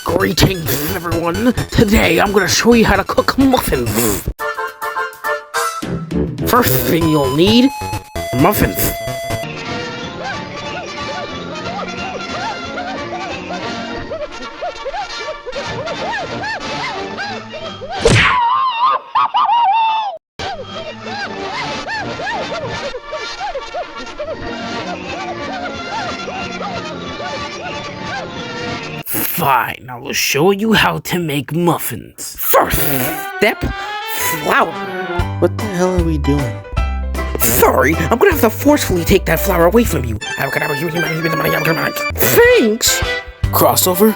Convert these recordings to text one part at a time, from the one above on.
Greetings, everyone. Today, I'm gonna show you how to cook muffins. First thing you'll need, muffins. Fine, I will show you how to make muffins. First step, flour. What the hell are we doing? Sorry, I'm gonna have to forcefully take that flour away from you. Thanks! Crossover?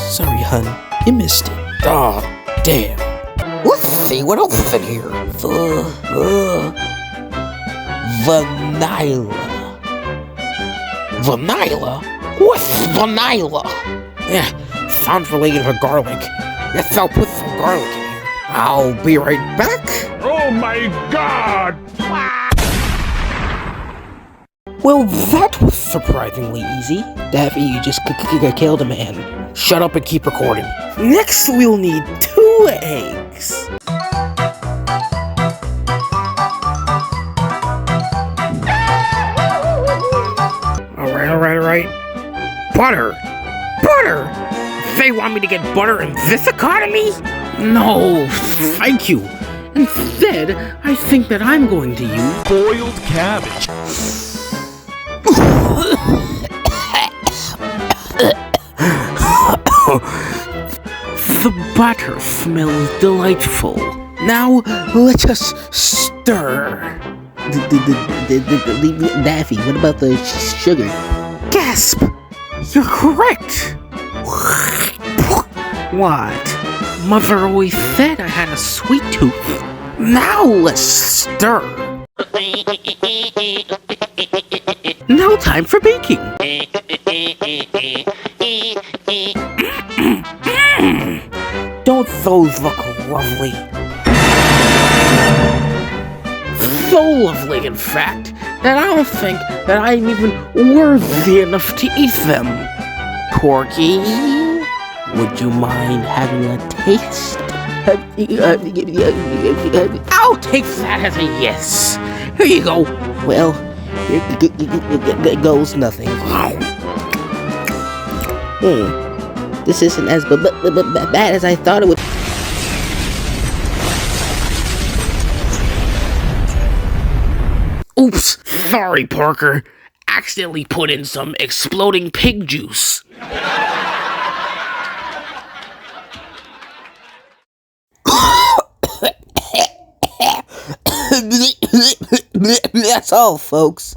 Sorry, hun. You missed it. Aw, damn. Let's see what else is in here. Vanilla. Vanilla? What's vanilla? Yeah, sounds related to garlic. Guess I'll put some garlic in here. I'll be right back. Oh my god! Well, that was surprisingly easy. Daffy, you just killed a man. Shut up and keep recording. Next, we'll need 2 eggs. Alright. Butter! They want me to get butter in this economy? No, thank you. Instead, I think that I'm going to use Boiled cabbage. The butter smells delightful. Now, let us stir. Daffy, what about the sugar? Gasp! You're correct! What? Mother always said I had a sweet tooth. Now let's stir. Now time for baking. Don't those look lovely? So lovely, in fact, that I don't think that I'm even worthy enough to eat them. Porky, would you mind having a taste? I'll take that as a yes. Here you go. Well, here goes nothing. This isn't as bad as I thought it would. Oops, sorry, Parker. Accidentally put in some exploding pig juice. That's all, folks.